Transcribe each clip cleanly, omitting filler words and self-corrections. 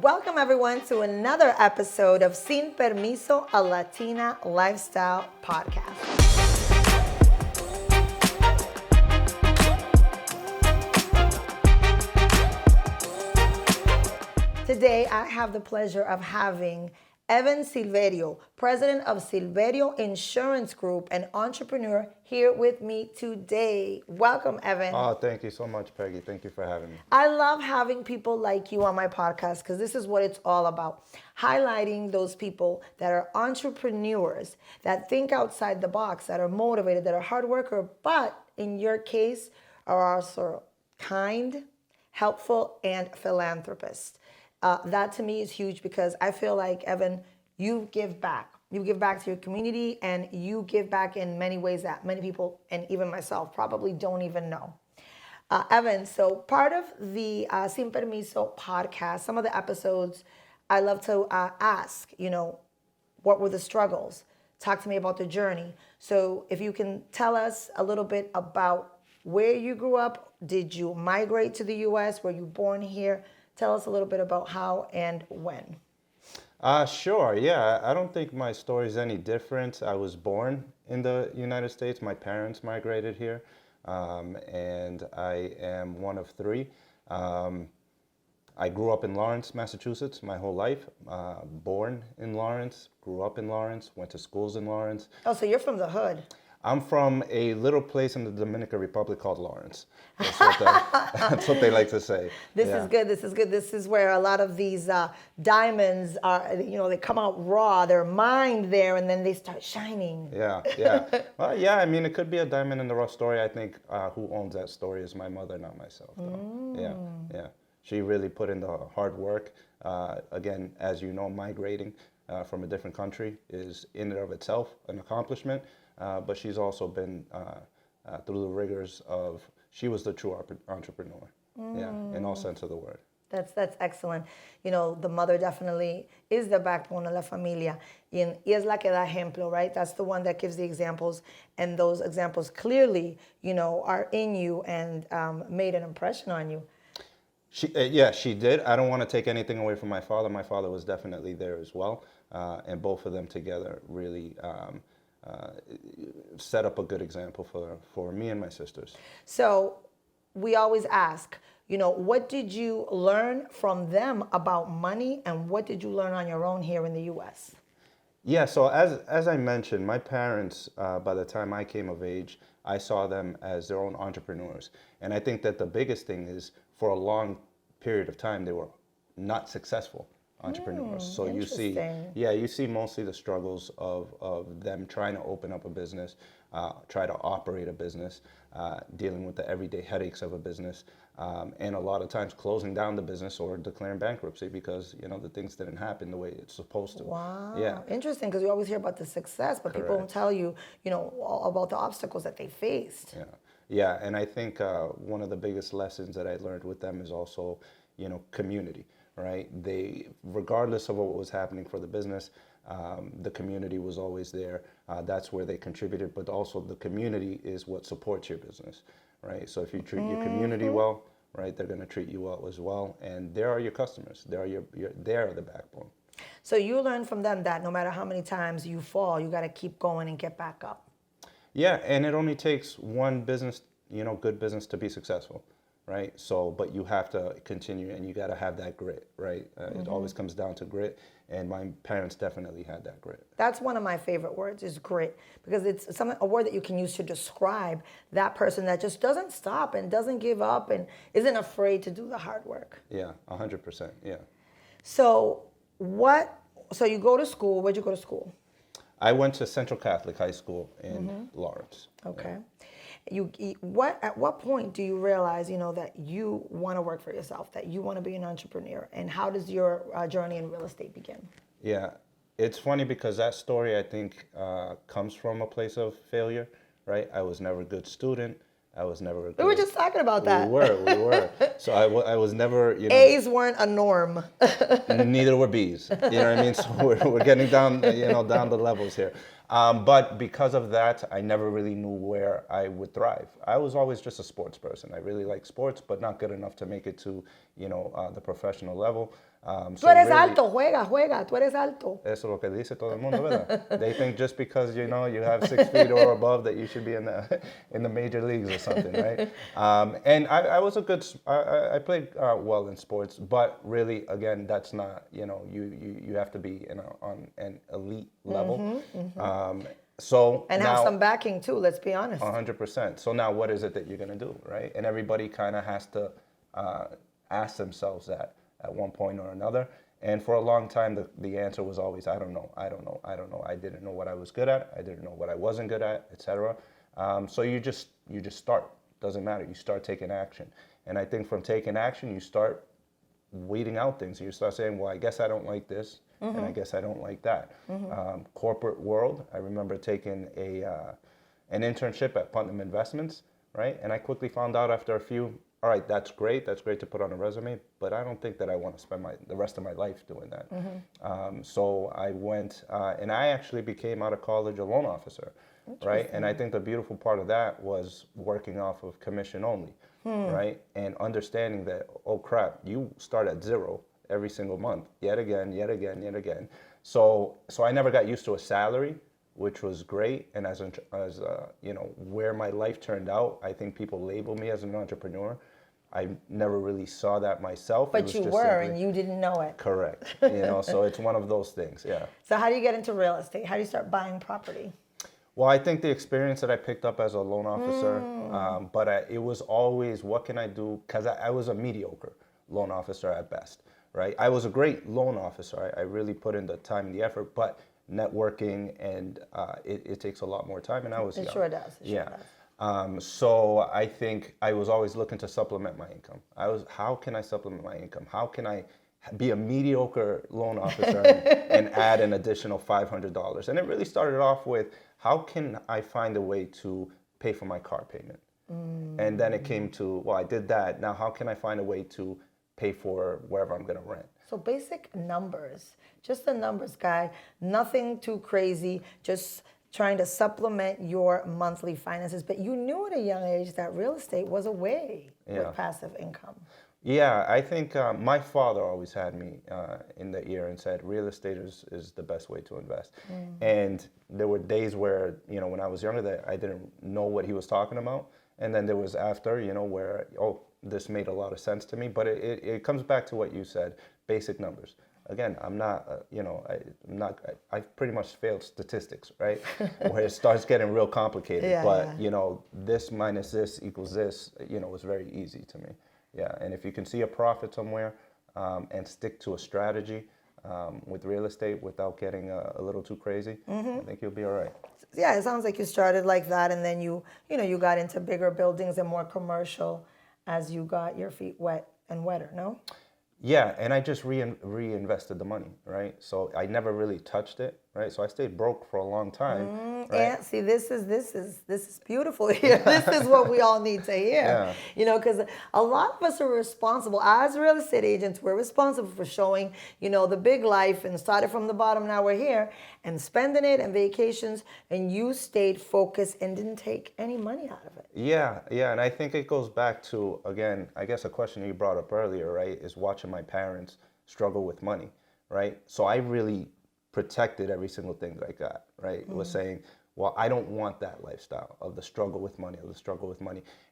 Welcome everyone to another episode of Sin Permiso, a Latina Lifestyle Podcast. Today I have the pleasure of having Evan Silverio, president of Silverio Insurance Group and entrepreneur, here with me today. Welcome, Evan. Oh, thank you so much, Peggy. Thank you for having me. I love having people like you on my podcast because this is what it's all about. Highlighting those people that are entrepreneurs, that think outside the box, that are motivated, that are hard worker, but in your case are also kind, helpful, and philanthropists. That to me is huge because I feel like, Evan, you give back. You give back to your community and you give back in many ways that many people, and even myself, probably don't even know. Evan, so part of the Sin Permiso podcast, some of the episodes, I love to ask, what were the struggles? Talk to me about the journey. So if you can tell us a little bit about where you grew up, did you migrate to the U.S., were you born here? Tell us a little bit about how and when. Sure, yeah. I don't think my story is any different. I was born in the United States. My parents migrated here, and I am one of three. I grew up in Lawrence, Massachusetts my whole life. Born in Lawrence, grew up in Lawrence, went to schools in Lawrence. Oh, so you're from the hood. I'm from a little place in the Dominican Republic called Lawrence. That's what they like to say. This is good. This is good. This is where a lot of these diamonds are, they come out raw. They're mined there and then they start shining. Yeah. Well, yeah, I mean, it could be a diamond in the rough story. I think who owns that story is my mother, not myself, though. Yeah. She really put in the hard work. Again, as you know, migrating from a different country is in and of itself an accomplishment. But she's also been through the rigors of, she was the true entrepreneur, in all sense of the word. That's excellent. The mother definitely is the backbone of la familia. Y es la que da ejemplo, right? That's the one that gives the examples. And those examples clearly, are in you and made an impression on you. She did. I don't want to take anything away from my father. My father was definitely there as well. And both of them together really set up a good example for me and my sisters. So we always ask, what did you learn from them about money and what did you learn on your own here in the U.S.? Yeah, so as I mentioned, my parents, by the time I came of age, I saw them as their own entrepreneurs. And I think that the biggest thing is for a long period of time, they were not successful entrepreneurs. So you see mostly the struggles of them trying to open up a business, try to operate a business, dealing with the everyday headaches of a business, and a lot of times closing down the business or declaring bankruptcy because the things didn't happen the way it's supposed to. Wow. Yeah. Interesting, because you always hear about the success, but people don't tell you, all about the obstacles that they faced. Yeah, and I think one of the biggest lessons that I learned with them is also, community. Right? They, regardless of what was happening for the business, the community was always there. That's where they contributed, but also the community is what supports your business, right? So if you treat your community well, right, they're going to treat you well as well, and they are your customers. They are the backbone. So you learn from them that no matter how many times you fall, you got to keep going and get back up. Yeah, and it only takes one business, good business to be successful. Right. So, but you have to continue and you got to have that grit. Right. It always comes down to grit. And my parents definitely had that grit. That's one of my favorite words is grit, because it's a word that you can use to describe that person that just doesn't stop and doesn't give up and isn't afraid to do the hard work. Yeah, 100%. Yeah. So you go to school. Where'd you go to school? I went to Central Catholic High School in Lawrence. Okay. At what point do you realize, that you want to work for yourself, that you want to be an entrepreneur, and how does your journey in real estate begin? Yeah, it's funny because that story I think comes from a place of failure, right? I was never a good student. I was never. We were just talking about that. We were. So I was never. A's weren't a norm. Neither were B's. You know what I mean? So we're getting down, down the levels here. But because of that, I never really knew where I would thrive. I was always just a sports person. I really like sports, but not good enough to make it to, the professional level. Tú eres alto, juega, tú eres alto. Eso es lo que dice todo el mundo, ¿verdad? They think just because you have 6 feet or above that you should be in the major leagues or something, right? And I was a good. I played well in sports, but really, again, that's not you have to be on an elite level. So and now, have some backing too. Let's be honest. 100%. So now, what is it that you're gonna do, right? And everybody kind of has to ask themselves that at one point or another. And for a long time, the answer was always, I don't know. I didn't know what I was good at. I didn't know what I wasn't good at, etc. So you just start. Doesn't matter. You start taking action. And I think from taking action, you start weeding out things. You start saying, well, I guess I don't like this, and I guess I don't like that. Corporate world, I remember taking an internship at Putnam Investments, right? And I quickly found out after a few, all right, that's great to put on a resume, but I don't think that I want to spend the rest of my life doing that. So I went, and I actually became out of college a loan officer, right? And I think the beautiful part of that was working off of commission only, right? And understanding that, oh crap, you start at zero every single month, yet again. So I never got used to a salary, which was great. And as where my life turned out, I think people label me as an entrepreneur. I never really saw that myself. But you were, and you didn't know it. Correct. So it's one of those things, yeah. So how do you get into real estate? How do you start buying property? Well, I think the experience that I picked up as a loan officer, but it was always, what can I do? Because I was a mediocre loan officer at best, right? I was a great loan officer. I really put in the time and the effort, but networking and it takes a lot more time, and I was young. It sure does. So I think I was always looking to supplement my income. How can I supplement my income? How can I be a mediocre loan officer and add an additional $500? And it really started off with, how can I find a way to pay for my car payment? And then it came to, well, I did that. Now, how can I find a way to pay for wherever I'm going to rent? So basic numbers, just the numbers, guy. Nothing too crazy, just trying to supplement your monthly finances. But you knew at a young age that real estate was a way with passive income. Yeah, I think my father always had me in the ear and said, real estate is the best way to invest. And there were days where, when I was younger, that I didn't know what he was talking about. And then there was after, where, this made a lot of sense to me. But it comes back to what you said, basic numbers. Again, I'm not, I pretty much failed statistics, right? Where it starts getting real complicated. This minus this equals this, was very easy to me. Yeah, and if you can see a profit somewhere and stick to a strategy with real estate without getting a little too crazy, I think you'll be all right. Yeah, it sounds like you started like that, and then you got into bigger buildings and more commercial as you got your feet wet and wetter, no? Yeah, and I just reinvested the money, right? So I never really touched it, right? So I stayed broke for a long time. Right? And see, this is beautiful here. This is what we all need to hear. Because a lot of us are responsible as real estate agents. We're responsible for showing, the big life, and started from the bottom. Now we're here and spending it and vacations, and you stayed focused and didn't take any money out of it. Yeah, and I think it goes back to, again, I guess a question you brought up earlier, right, is watching my parents struggle with money, right? So I really protected every single thing that I got, right? It was saying, well, I don't want that lifestyle of the struggle with money,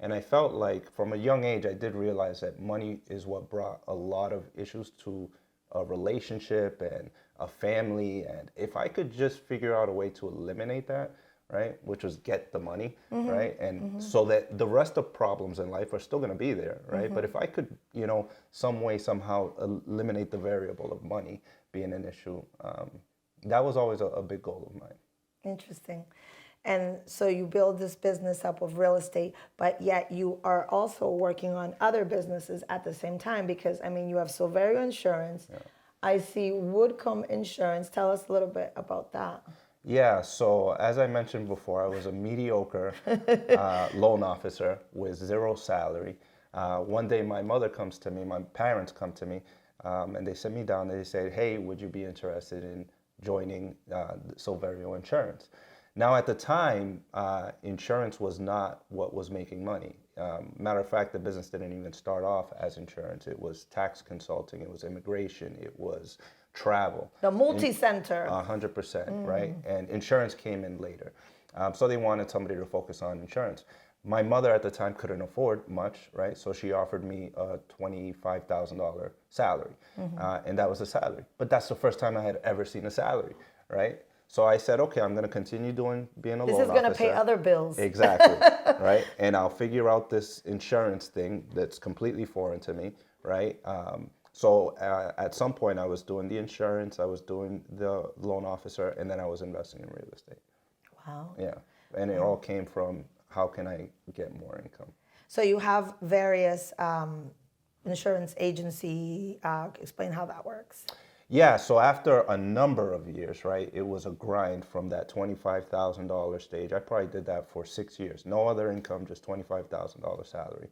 And I felt like from a young age, I did realize that money is what brought a lot of issues to a relationship and a family. And if I could just figure out a way to eliminate that, right, which was get the money, right, and so that the rest of problems in life are still going to be there, right, but if I could, some way, somehow eliminate the variable of money being an issue, that was always a big goal of mine. Interesting. And so you build this business up of real estate, but yet you are also working on other businesses at the same time, because, you have Silverio Insurance. Yeah. I see Woodcomb Insurance. Tell us a little bit about that. Yeah, so as I mentioned before, I was a mediocre loan officer with zero salary. One day my parents come to me, and they sit me down and they say, hey, would you be interested in joining Silverio Insurance? Now at the time, insurance was not what was making money. Matter of fact, the business didn't even start off as insurance. It was tax consulting, it was immigration, it was travel. The multi-center. 100%, right? And insurance came in later. So they wanted somebody to focus on insurance. My mother at the time couldn't afford much, right? So she offered me a $25,000 salary, and that was a salary. But that's the first time I had ever seen a salary, right? So I said, okay, I'm going to continue being a loan officer. This is going to pay other bills. Exactly, right? And I'll figure out this insurance thing that's completely foreign to me, right? So at some point, I was doing the insurance, I was doing the loan officer, and then I was investing in real estate. Wow. Yeah, and it all came from how can I get more income. So you have various insurance agency. Explain how that works. Yeah, so after a number of years, right, it was a grind from that $25,000 stage. I probably did that for 6 years. No other income, just $25,000 salary.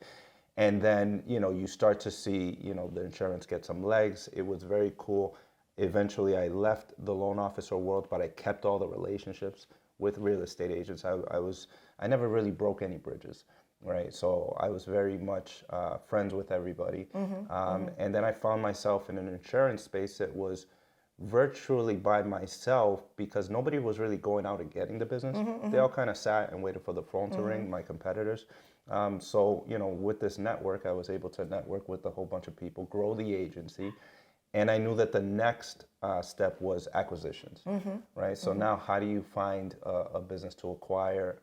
And then, you start to see, the insurance get some legs. It was very cool. Eventually, I left the loan officer world, but I kept all the relationships with real estate agents. I never really broke any bridges, right? So I was very much friends with everybody. And then I found myself in an insurance space that was virtually by myself because nobody was really going out and getting the business. They all kind of sat and waited for the phone to ring, my competitors. So, with this network, I was able to network with a whole bunch of people, grow the agency. And I knew that the next step was acquisitions, right? So now how do you find a business to acquire?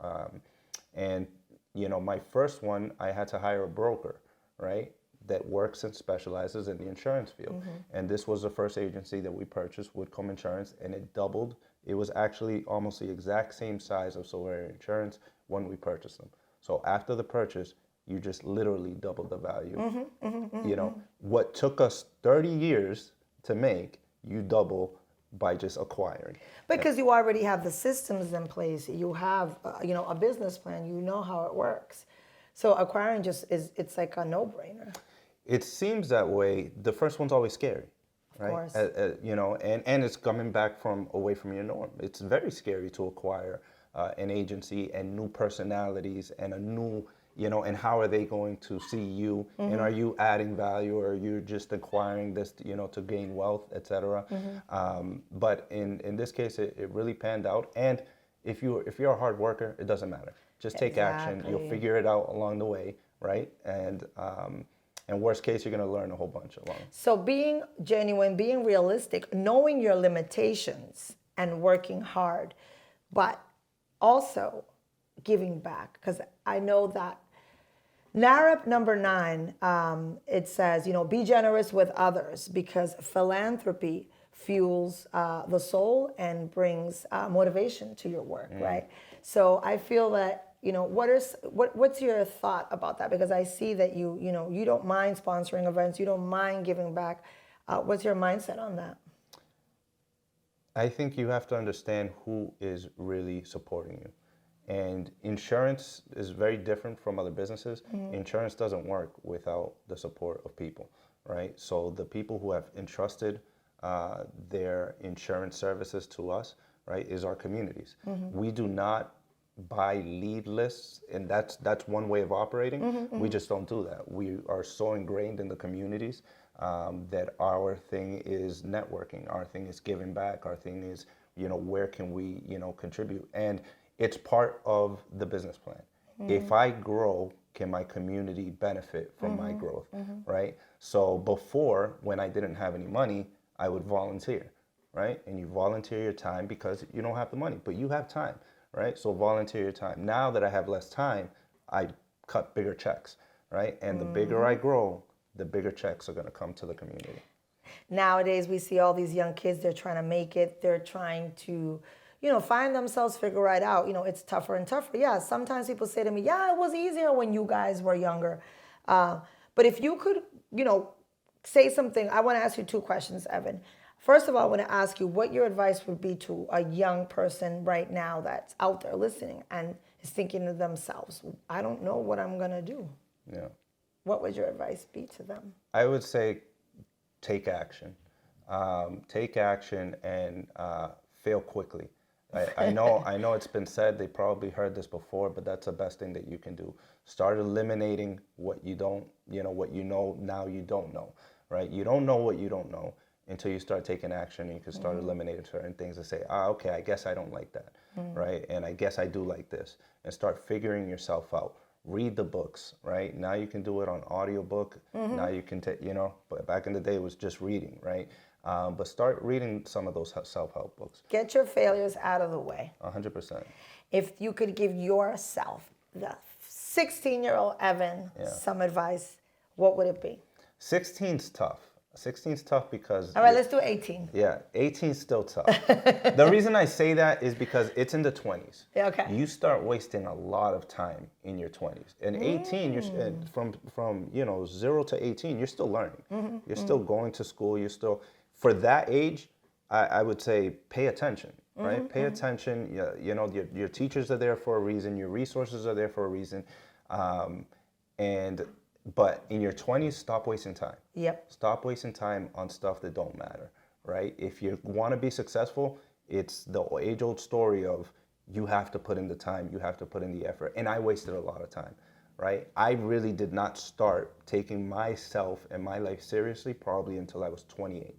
And, my first one, I had to hire a broker, right? That works and specializes in the insurance field. And this was the first agency that we purchased, Woodcomb Insurance, and it doubled. It was actually almost the exact same size of Silverio Insurance when we purchased them. So after the purchase, you just literally double the value. What took us 30 years to make, you double by just acquiring. Because you already have the systems in place. You have, a business plan. You know how it works. So acquiring it's like a no-brainer. It seems that way. The first one's always scary, right? Of course. And it's coming back away from your norm. It's very scary to acquire an agency and new personalities and a new, and how are they going to see you? And are you adding value, or are you just acquiring this, to gain wealth, et cetera? But in this case, it really panned out. And if you're a hard worker, it doesn't matter. Just take action. You'll figure it out along the way, right? And worst case, you're going to learn a whole bunch along. So being genuine, being realistic, knowing your limitations and working hard, but also giving back. Because I know that NARAP number 9, it says, be generous with others, because philanthropy fuels the soul and brings motivation to your work, right? So I feel that, what's your thought about that? Because I see that you don't mind sponsoring events, you don't mind giving back. What's your mindset on that? I think you have to understand who is really supporting you. And insurance is very different from other businesses. Insurance doesn't work without the support of people, right? So the people who have entrusted their insurance services to us, right, is our communities. We do not buy lead lists, and that's one way of operating. We just don't do that. We are so ingrained in the communities that our thing is networking, our thing is giving back, our thing is, where can we, contribute? And it's part of the business plan. If I grow, can my community benefit from my growth, right? So before, when I didn't have any money, I would volunteer, right? And you volunteer your time because you don't have the money, but you have time, right? So volunteer your time. Now that I have less time, I cut bigger checks, right? And the bigger I grow, the bigger checks are gonna come to the community. Nowadays, we see all these young kids, they're trying to make it, they're trying to, find themselves, figure it out. It's tougher and tougher. Yeah, sometimes people say to me, yeah, it was easier when you guys were younger. But if you could, say something, I want to ask you 2 questions, Evan. First of all, I want to ask you what your advice would be to a young person right now that's out there listening and is thinking to themselves, I don't know what I'm going to do. Yeah. What would your advice be to them? I would say take action. Take action and fail quickly. I know it's been said, they probably heard this before, but that's the best thing that you can do. Start eliminating what you don't, what you know now you don't know, right? You don't know what you don't know until you start taking action, and you can start eliminating certain things and say, okay, I guess I don't like that, right? And I guess I do like this, and start figuring yourself out. Read the books, right? Now you can do it on audiobook. Now you can take, but back in the day it was just reading, right? But start reading some of those self-help books. Get your failures out of the way. 100%. If you could give yourself, the 16-year-old Evan, some advice, what would it be? 16's tough. 16's tough because... All right, let's do 18. Yeah, 18's still tough. The reason I say that is because it's in the 20s. Yeah, okay. You start wasting a lot of time in your 20s. And 18, you're from 0 to 18, you're still learning. You're still going to school. You're still... For that age, I would say pay attention, right? Pay attention. Your teachers are there for a reason. Your resources are there for a reason. But in your 20s, stop wasting time. Yep. Stop wasting time on stuff that don't matter, right? If you want to be successful, it's the age-old story of you have to put in the time, you have to put in the effort. And I wasted a lot of time, right? I really did not start taking myself and my life seriously probably until I was 28,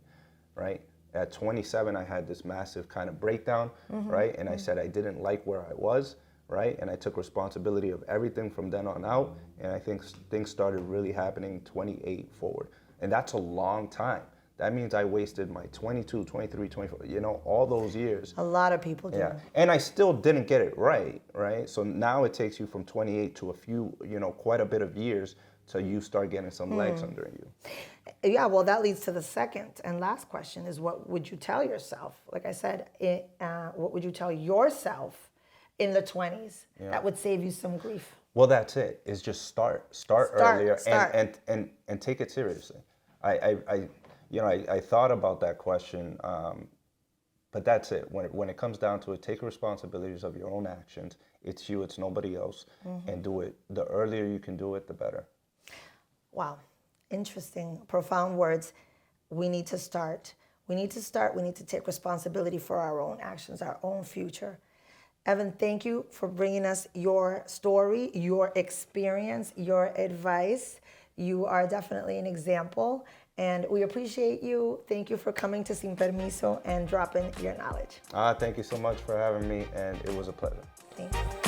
right? At 27, I had this massive kind of breakdown, right? And I said I didn't like where I was, right? And I took responsibility of everything from then on out. And I think things started really happening 28 forward. And that's a long time. That means I wasted my 22, 23, 24, all those years. A lot of people do. Yeah. And I still didn't get it right, right? So now it takes you from 28 to a few, quite a bit of years till you start getting some legs under you. Yeah, well, that leads to the second and last question is, what would you tell yourself? Like I said, what would you tell yourself in the 20s that would save you some grief? Well, that's it. Is just start earlier. And take it seriously. I thought about that question, but that's it. When it comes down to it, take responsibilities of your own actions. It's you, it's nobody else, and do it. The earlier you can do it, the better. Wow, interesting, profound words. We need to start. We need to take responsibility for our own actions, our own future. Evan, thank you for bringing us your story, your experience, your advice. You are definitely an example, and we appreciate you. Thank you for coming to Sin Permiso and dropping your knowledge. Thank you so much for having me, and it was a pleasure. Thank you.